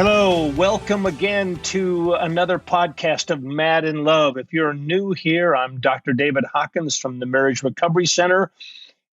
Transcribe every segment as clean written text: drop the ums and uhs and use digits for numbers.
Hello, welcome again to another podcast of Mad in Love. If you're new here, I'm Dr. David Hawkins from the Marriage Recovery Center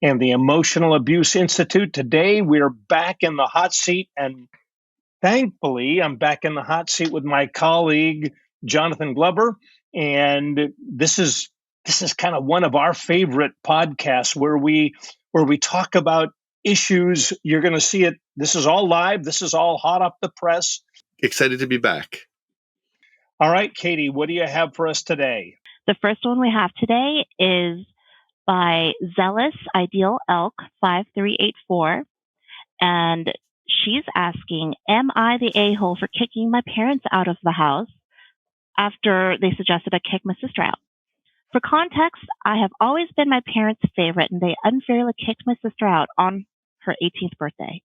and the Emotional Abuse Institute. Today, we're back in the hot seat, and thankfully, I'm back in the hot seat with my colleague, Jonathan Glover. And this is kind of one of our favorite podcasts where we talk about issues. You're going to see it. This is all live. This is all hot off the press. Excited to be back. All right, Katie, what do you have for us today? The first one we have today is by Zealous Ideal Elk 5384. And she's asking, am I the a-hole for kicking my parents out of the house after they suggested I kick my sister out? For context, I have always been my parents' favorite, and they unfairly kicked my sister out on her 18th birthday.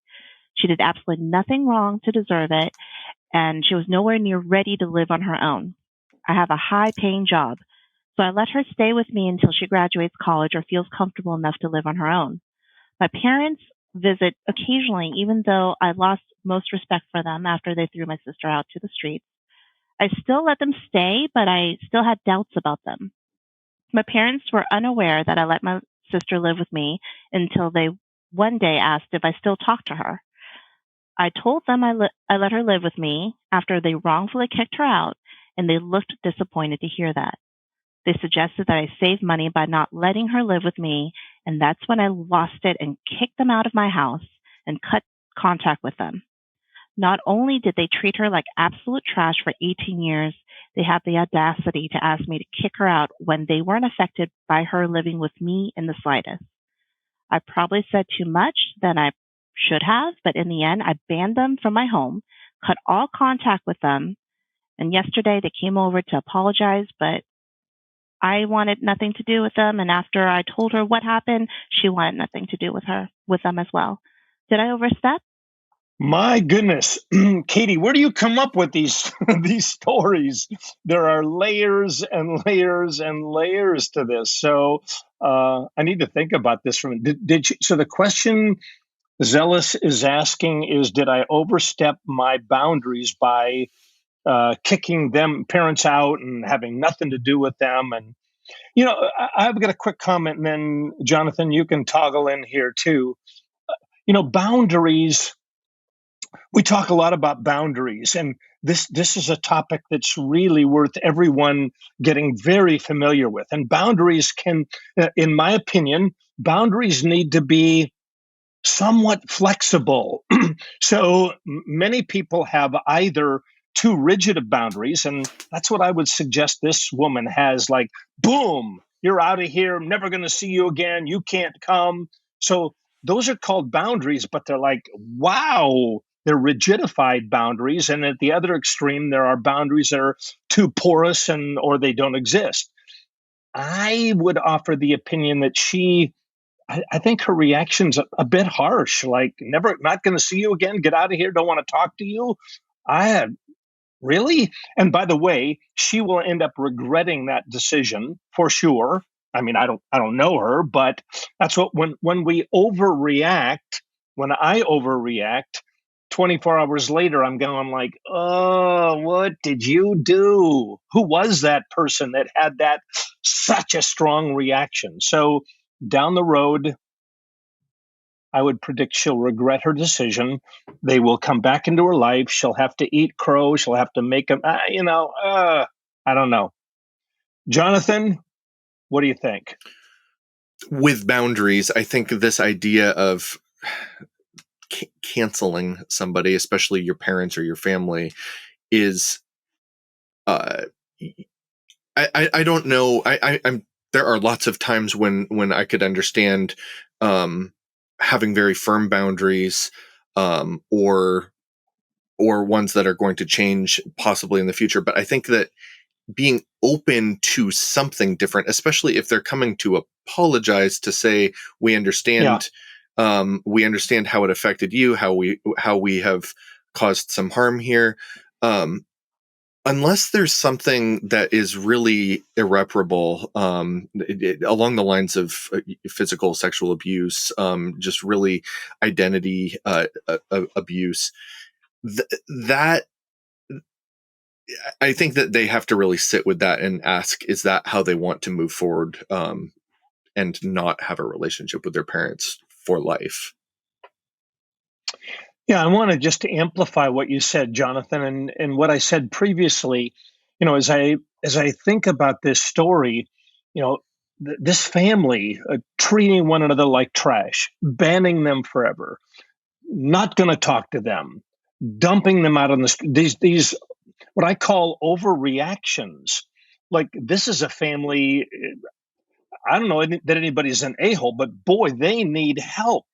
She did absolutely nothing wrong to deserve it, and she was nowhere near ready to live on her own. I have a high-paying job, so I let her stay with me until she graduates college or feels comfortable enough to live on her own. My parents visit occasionally, even though I lost most respect for them after they threw my sister out to the streets. I still let them stay, but I still had doubts about them. My parents were unaware that I let my sister live with me until they one day asked if I still talked to her. I told them I let her live with me after they wrongfully kicked her out, and they looked disappointed to hear that. They suggested that I save money by not letting her live with me, and that's when I lost it and kicked them out of my house and cut contact with them. Not only did they treat her like absolute trash for 18 years, they had the audacity to ask me to kick her out when they weren't affected by her living with me in the slightest. I probably said too much than I should have, but in the end, I banned them from my home, cut all contact with them, and yesterday they came over to apologize, but I wanted nothing to do with them, and after I told her what happened, she wanted nothing to do with them as well. Did I overstep? My goodness, Katie, where do you come up with these these stories? There are layers and layers and layers to this. So I need to think about this. Did you, so the question Zealous is asking is, did I overstep my boundaries by kicking them parents out and having nothing to do with them? And I've got a quick comment, and then Jonathan, you can toggle in here too. Boundaries. We talk a lot about boundaries, and this is a topic that's really worth everyone getting very familiar with. And boundaries can, in my opinion, boundaries need to be somewhat flexible. So many people have either too rigid of boundaries, and that's what I would suggest this woman has, like, boom, you're out of here, I'm never going to see you again, you can't come. So those are called boundaries, but they're like, wow, they're rigidified boundaries. And at the other extreme, there are boundaries that are too porous or they don't exist. I would offer the opinion that I think her reaction's a bit harsh, like, never, not going to see you again, get out of here, don't want to talk to you. Really? And by the way, she will end up regretting that decision for sure. I mean, I don't know her, but that's what, when we overreact, when I overreact, 24 hours later, I'm going like, oh, what did you do? Who was that person that had that such a strong reaction? So down the road, I would predict she'll regret her decision. They will come back into her life. She'll have to eat crow. She'll have to make them, I don't know. Jonathan, what do you think? With boundaries, I think this idea of canceling somebody, especially your parents or your family, is, I don't know. I'm there are lots of times when I could understand, having very firm boundaries, or ones that are going to change possibly in the future. But I think that being open to something different, especially if they're coming to apologize, to say, we understand, we understand how it affected you, how we have caused some harm here. Unless there's something that is really irreparable, along the lines of physical, sexual abuse, just really identity abuse, that I think that they have to really sit with that and ask, is that how they want to move forward, and not have a relationship with their parents for life? Yeah, I want to just amplify what you said, Jonathan, and what I said previously. As I think about this story, this family treating one another like trash, banning them forever, not going to talk to them, dumping them out on these what I call overreactions. Like, this is a family. I don't know that anybody's an a-hole, but boy, they need help.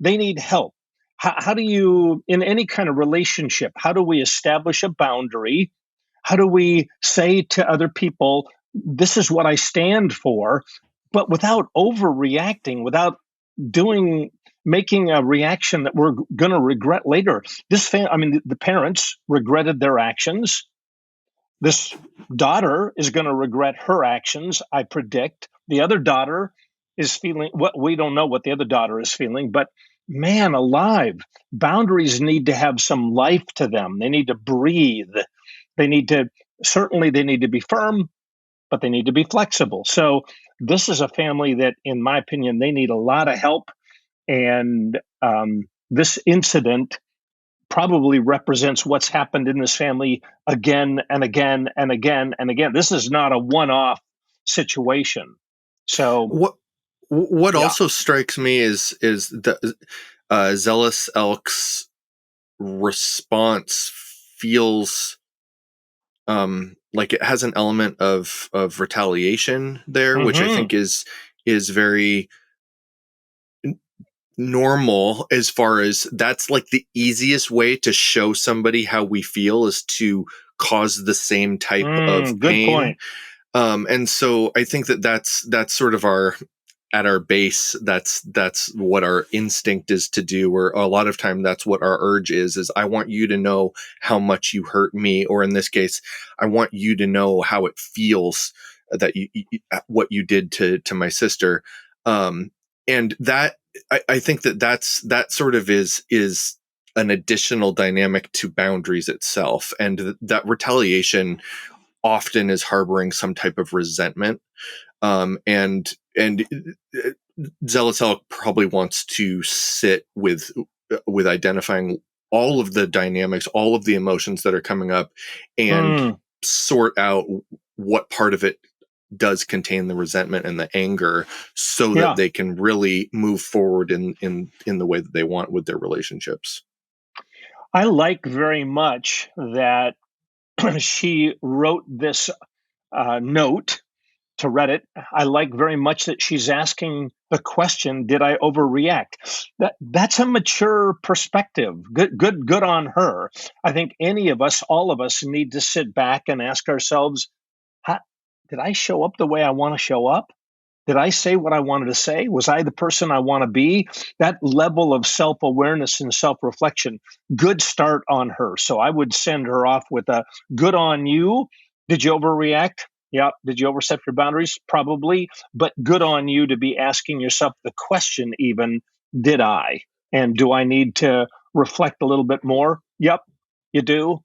They need help. How do you, in any kind of relationship, how do we establish a boundary? How do we say to other people, this is what I stand for, but without overreacting, without making a reaction that we're going to regret later? The parents regretted their actions. This daughter is going to regret her actions, I predict. The other daughter is feeling what we don't know what the other daughter is feeling, but man alive, boundaries need to have some life to them. They need to breathe. They need to, certainly they need to be firm, but they need to be flexible. So this is a family that, in my opinion, they need a lot of help. And this incident probably represents what's happened in this family again and again and again and again. This is not a one-off situation. So What yeah. also strikes me is the Zealous Elk's response feels like it has an element of retaliation there, which I think is very normal, as far as that's like the easiest way to show somebody how we feel is to cause the same type of Good pain. point. And so I think that's sort of at our base, that's what our instinct is to do, or a lot of time that's what our urge is I want you to know how much you hurt me, or in this case, I want you to know how it feels that you what you did to my sister. And that I think that sort of is an additional dynamic to boundaries itself, and that retaliation often is harboring some type of resentment. And Zealous Elk probably wants to sit with identifying all of the dynamics, all of the emotions that are coming up, and sort out what part of it does contain the resentment and the anger, so that they can really move forward in the way that they want with their relationships. I like very much that she wrote this note to Reddit. I like very much that she's asking the question, did I overreact? That's a mature perspective. Good on her. I think any of us, all of us, need to sit back and ask ourselves, did I show up the way I want to show up? Did I say what I wanted to say? Was I the person I want to be? That level of self-awareness and self-reflection, good start on her. So I would send her off with a good on you. Did you overreact? Yeah. Did you overstep your boundaries? Probably. But good on you to be asking yourself the question even, did I? And do I need to reflect a little bit more? Yep, you do.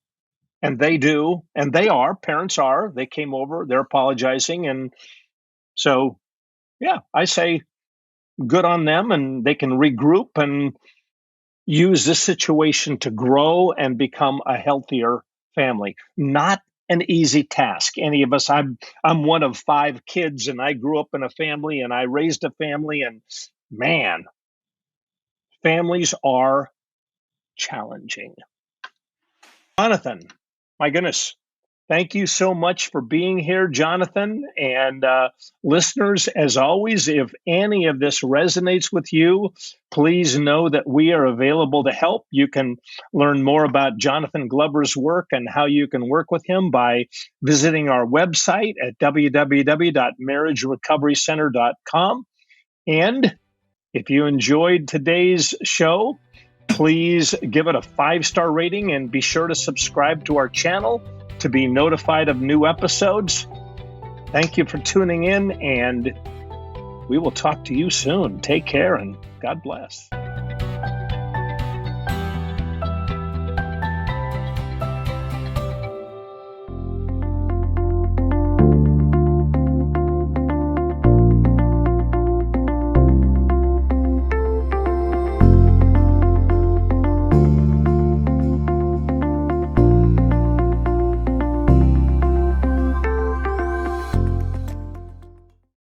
And they do. And parents are. They came over, they're apologizing. And so, yeah, I say good on them, and they can regroup and use this situation to grow and become a healthier family. Not an easy task. Any of us, I'm one of 5 kids, and I grew up in a family, and I raised a family, and man, families are challenging. Jonathan, my goodness. Thank you so much for being here, Jonathan. And listeners, as always, if any of this resonates with you, please know that we are available to help. You can learn more about Jonathan Glover's work and how you can work with him by visiting our website at www.marriagerecoverycenter.com. And if you enjoyed today's show, please give it a 5-star rating and be sure to subscribe to our channel to be notified of new episodes. Thank you for tuning in, and we will talk to you soon. Take care, and God bless.